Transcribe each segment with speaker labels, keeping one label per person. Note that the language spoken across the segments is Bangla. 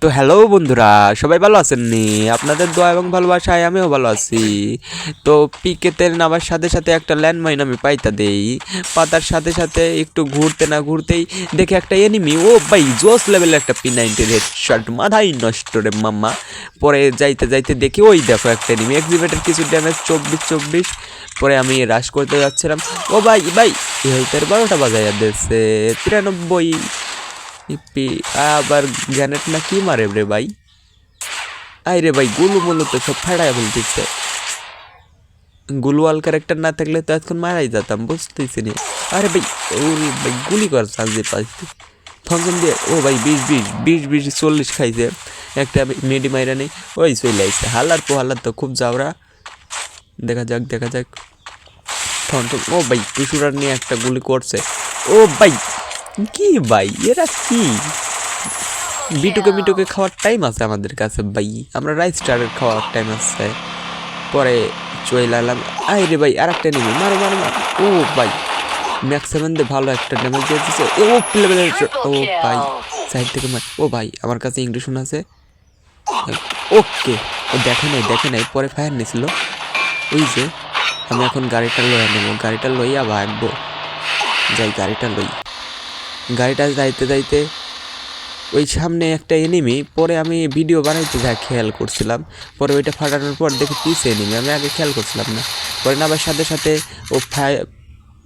Speaker 1: তো হ্যালো বন্ধুরা, সবাই ভালো আছেন নি? আপনাদের দোয়া এবং ভালোবাসায় আমিও ভালো আছি। তো পিকেতে নামার সাথে সাথে একটা ল্যান্ডমাইন আমি পাইতা দেই। পাতার সাথে সাথে একটু ঘুরতে না ঘুরতেই দেখে একটা এনিমি, ও ভাই জোস লেভেলের একটা P90 হেডশট, মাথাই নষ্ট রে মাম্মা। পরে যাইতে যাইতে দেখি ওই দেখো একটা এনিমি, এক্সিভেটের কিছু ড্যামেজ 24। পরে আমি রাশ করতে যাচ্ছিলাম, ও ভাই ভাই হেলথের 12টা বাজাইয়া দিয়েছে 93 ইপি। আবার গ্যানেট না কি মারে রে ভাই, আই রে ভাই গুলু মুলু তো সব ফাড়ায় বলতেছে। গুলওয়াল ক্যারেক্টার না থাকলে তো এখন মারাই যেতাম, বুঝতেছি না। আরে ভাই ওরে ভাই গুলি কর চান্স পাইছি থমসম দিয়ে। ও ভাই 20 40 খাইছে একটা মেডি মাইরা নেই, ওই চলে আইছে হালার পোহালার তো খুব যাওরা। দেখা যাক থমসম। ও ভাই টুসুরার নিয়ে একটা গুলি করছে। ও ভাই কি ভাই এরা কি, বিটুকে খাওয়ার টাইম আছে আমাদের কাছে ভাই, আমরা রাইস স্টারের খাওয়ার টাইম আছে। পরে চলে এলাম, আই রে ভাই আর একটা নিবি, মারো মারো মারো। ও ভাই ম্যাক্সিমাম দিয়ে ভালো একটা ড্যামেজ দিয়ে দিচ্ছে। ও লেভেলের, ও ভাই সাইড থেকে মার। ও ভাই আমার কাছে ইংলিশন আছে, ওকে। ও দেখে নাই পরে ফায়ার নিয়েছিল। ওই যে আমি এখন গাড়িটা লইয়া নেবো, গাড়িটা লইয়া ভাগবো। যাই গাড়িটা যাইতে ওই সামনে একটা এনিমি। পরে আমি ভিডিও বানাইতে যা খেয়াল করছিলাম, পরে ওইটা ফাটানোর পর দেখি পিছে এনিমি, আমি আগে খেয়াল করছিলাম না। পরে না আবার সাথে সাথে ও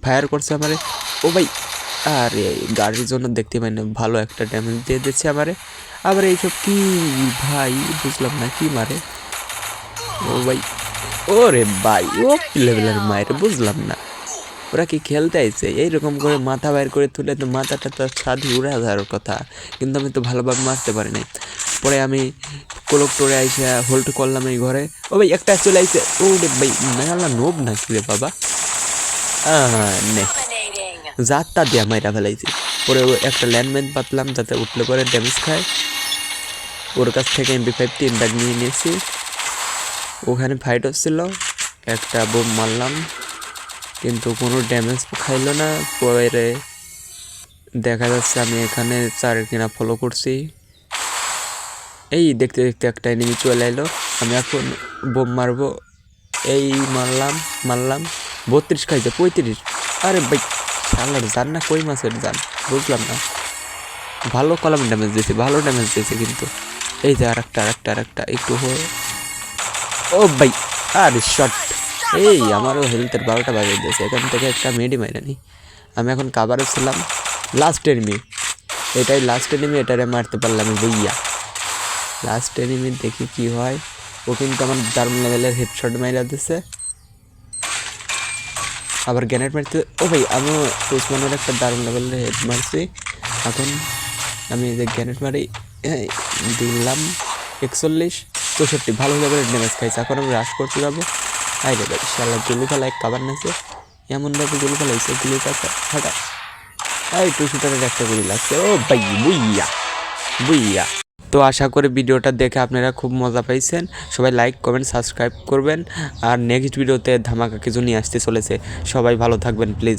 Speaker 1: ফায়ার করছে আমারে। ও ভাই আরে গাড়ির জন্য দেখতে পাই না, ভালো একটা ড্যামেজ দিয়ে দিচ্ছে আমারে। আবার এইসব কি ভাই বুঝলাম না কি মারে। ও ভাই ওরে ভাই ও কি লেভেলের মায়ের বুঝলাম না, ওরা কি খেলতে আইছে? এইরকম করে মাথা বাইর করে তুলে তো মাথাটা তো ছাদে উড়ে যাওয়ার কথা, কিন্তু আমি তো ভালোভাবে মারতে পারি নাই। পরে আমি কোলকটোরে আইসা হোল্ড করলাম এই ঘরে। ও ভাই একটা চলে আইছে, ও রে ভাই মেলা নোব নাকি রে বাবা, নে যাত্রা দিয়া মাইরা ফেলাইছি। পরে একটা ল্যান্ডম্যান পাতলাম যাতে উঠলে পরে ড্যামেজ খায়, ওর কাছ থেকে MP5 3টা নিয়ে নিয়েছি। ওখানে ফাইট হচ্ছিল, একটা বোম মারলাম কিন্তু কোনো ড্যামেজ খাইলো না। পরে দেখা যাচ্ছে আমি এখানে 4 কিনা ফলো করছি। এই দেখতে দেখতে একটা এনিমি চলে এলো, আমি এখন বোম মারবো। এই মারলাম 32 খাইছে 35। আরে ভাই শালার জান না কই মাছের জান বুঝলাম না, ভালো কলম ড্যামেজ দিয়েছে কিন্তু। এই যে আরেকটা একটু ও ভাই আরে শট। এই আমারও হেলথের 12টা বাজিয়ে দিয়েছে, এখান থেকে একটা মেডি মাইরানি। আমি এখন কাভারে ছিলাম, লাস্ট এনিমি এটাই, লাস্ট এনিমি, এটারে মারতে পারলাম বইয়া। লাস্ট এনিমি দেখি কি হয়। ও কিন্তু আমার দারুণ লেভেলের হেডশট মাইরা দিচ্ছে, আবার গ্যানেট মারতে। ও ভাই আমিও উসমানের একটা দারুণ লেভেলের হেড মারছি। এখন আমি যে গ্যানেট মারি দিলাম 41 64, ভালো লেভেলের ড্যামেজ খাইছে। এখন আমি রাশ করতে যাবো। আই রে ভাই শালা গুলি ফেলা এক কাবার নেছে, এমনভাবে গুলি ফেলাইছে গুলি পাতা ফাটা। এই টু শুটারের একটা গুলি লাগছে। ও ভাই বুইয়া। তো আশা করি ভিডিওটা দেখে আপনারা খুব মজা পাইছেন। সবাই লাইক কমেন্ট সাবস্ক্রাইব করবেন, আর নেক্সট ভিডিওতে ধামাকা কিছু নিয়ে আসতে চলেছে। সবাই ভালো থাকবেন প্লিজ।